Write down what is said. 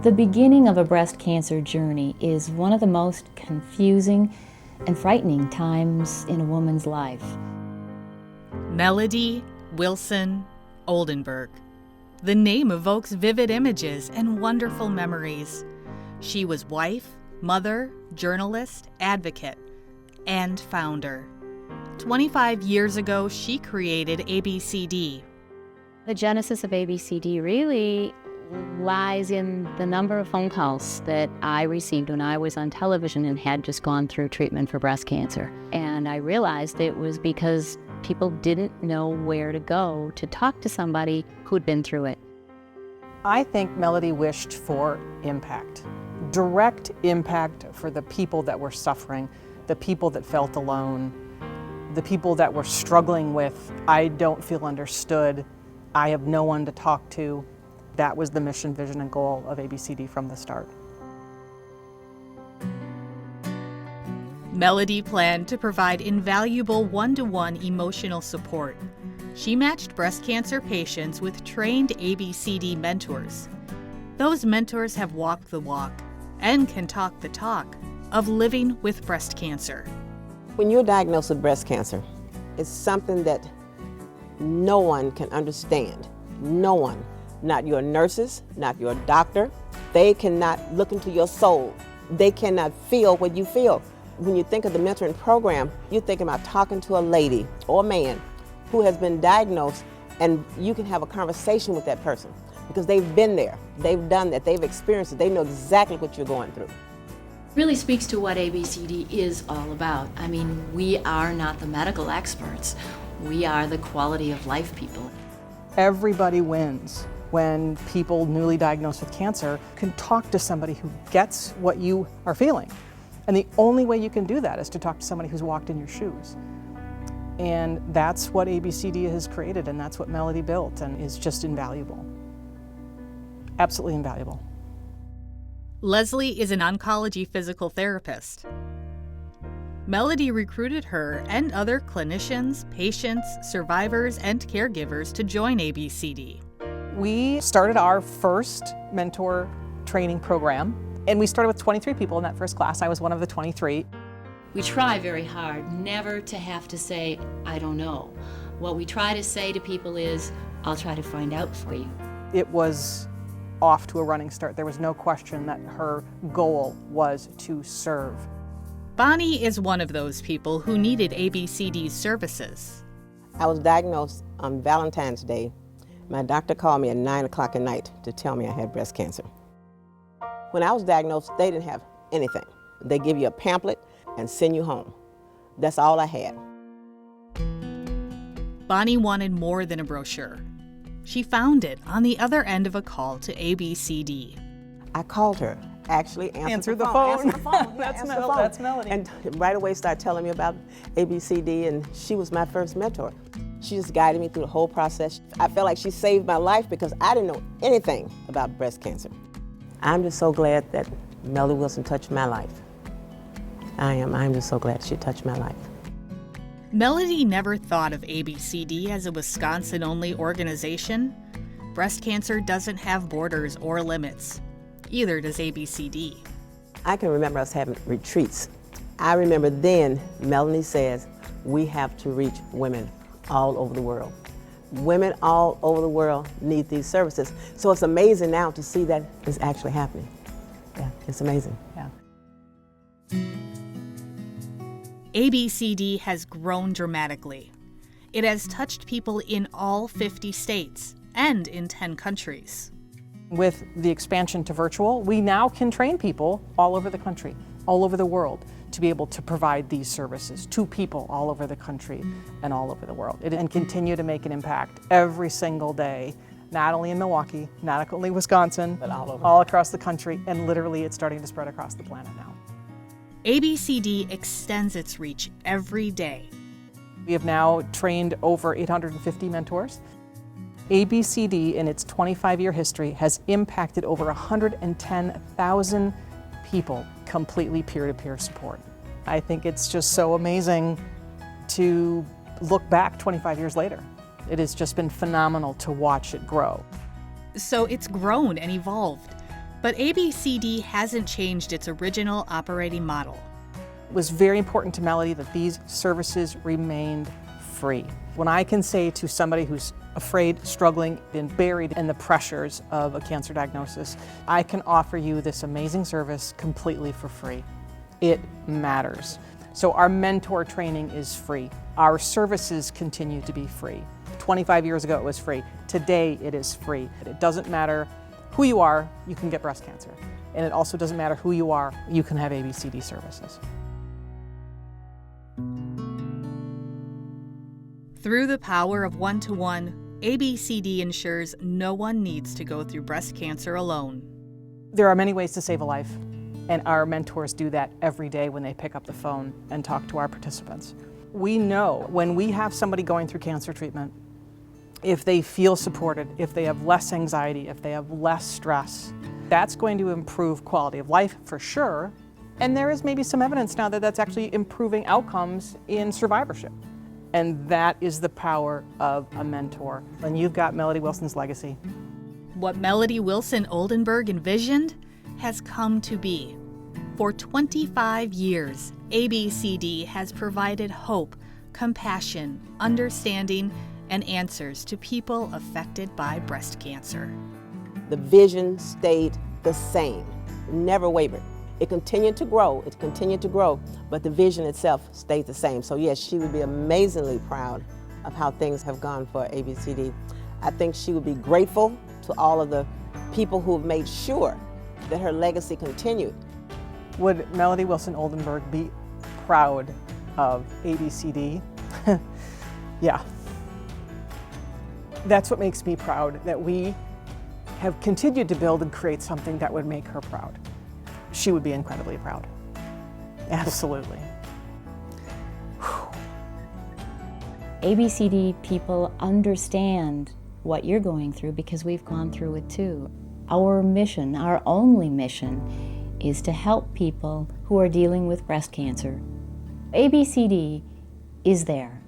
The beginning of a breast cancer journey is one of the most confusing and frightening times in a woman's life. Melodie Wilson Oldenburg. The name evokes vivid images and wonderful memories. She was wife, mother, journalist, advocate, and founder. 25 years ago, she created ABCD. The genesis of ABCD really lies in the number of phone calls that I received when I was on television and had just gone through treatment for breast cancer. And I realized it was because people didn't know where to go to talk to somebody who'd been through it. I think Melodie wished for impact, direct impact for the people that were suffering, the people that felt alone, the people that were struggling with, I don't feel understood, I have no one to talk to. That was the mission, vision, and goal of ABCD from the start. Melodie planned to provide invaluable one-to-one emotional support. She matched breast cancer patients with trained ABCD mentors. Those mentors have walked the walk and can talk the talk of living with breast cancer. When you're diagnosed with breast cancer, it's something that no one can understand. No one. Not your nurses, not your doctor. They cannot look into your soul. They cannot feel what you feel. When you think of the mentoring program, you're thinking about talking to a lady or a man who has been diagnosed, and you can have a conversation with that person because they've been there, they've done that, they've experienced it, they know exactly what you're going through. Really speaks to what ABCD is all about. I mean, we are not the medical experts. We are the quality of life people. Everybody wins when people newly diagnosed with cancer can talk to somebody who gets what you are feeling. And the only way you can do that is to talk to somebody who's walked in your shoes. And that's what ABCD has created, and that's what Melodie built, and is just invaluable. Absolutely invaluable. Leslie is an oncology physical therapist. Melodie recruited her and other clinicians, patients, survivors, and caregivers to join ABCD. We started our first mentor training program, and we started with 23 people in that first class. I was one of the 23. We try very hard never to have to say, I don't know. What we try to say to people is, I'll try to find out for you. It was off to a running start. There was no question that her goal was to serve. Bonnie is one of those people who needed ABCD's services. I was diagnosed on Valentine's Day. My doctor called me at 9 o'clock at night to tell me I had breast cancer. When I was diagnosed, they didn't have anything. They give you a pamphlet and send you home. That's all I had. Bonnie wanted more than a brochure. She found it on the other end of a call to ABCD. I called her, actually answered the phone. That's Melodie. And right away started telling me about ABCD, and she was my first mentor. She just guided me through the whole process. I felt like she saved my life because I didn't know anything about breast cancer. I'm just so glad that Melodie Wilson touched my life. I'm just so glad she touched my life. Melodie never thought of ABCD as a Wisconsin-only organization. Breast cancer doesn't have borders or limits. Either does ABCD. I can remember us having retreats. I remember then Melanie says, we have to reach women all over the world. Women all over the world need these services. So it's amazing now to see that it's actually happening. Yeah, it's amazing. Yeah. ABCD has grown dramatically. It has touched people in all 50 states and in 10 countries. With the expansion to virtual, we now can train people all over the country, all over the world, to be able to provide these services to people all over the country and all over the world, and continue to make an impact every single day, not only in Milwaukee, not only Wisconsin, but all across the country, and literally it's starting to spread across the planet now. ABCD extends its reach every day. We have now trained over 850 mentors. ABCD, in its 25-year history, has impacted over 110,000 people, completely peer-to-peer support. I think it's just so amazing to look back 25 years later. It has just been phenomenal to watch it grow. So it's grown and evolved. But ABCD hasn't changed its original operating model. It was very important to Melodie that these services remained free. When I can say to somebody who's afraid, struggling, and buried in the pressures of a cancer diagnosis, I can offer you this amazing service completely for free. It matters. So our mentor training is free. Our services continue to be free. 25 years ago it was free. Today it is free. It doesn't matter who you are, you can get breast cancer. And it also doesn't matter who you are, you can have ABCD services. Through the power of one-to-one, ABCD ensures no one needs to go through breast cancer alone. There are many ways to save a life, and our mentors do that every day when they pick up the phone and talk to our participants. We know when we have somebody going through cancer treatment, if they feel supported, if they have less anxiety, if they have less stress, that's going to improve quality of life for sure. And there is maybe some evidence now that that's actually improving outcomes in survivorship. And that is the power of a mentor. And you've got Melodie Wilson's legacy. What Melodie Wilson Oldenburg envisioned has come to be. For 25 years, ABCD has provided hope, compassion, understanding, and answers to people affected by breast cancer. The vision stayed the same, never wavered. It continued to grow, but the vision itself stayed the same. So yes, she would be amazingly proud of how things have gone for ABCD. I think she would be grateful to all of the people who have made sure that her legacy continued. Would Melodie Wilson Oldenburg be proud of ABCD? Yeah. That's what makes me proud, that we have continued to build and create something that would make her proud. She would be incredibly proud. Absolutely. ABCD people understand what you're going through because we've gone through it too. Our mission, our only mission, is to help people who are dealing with breast cancer. ABCD is there.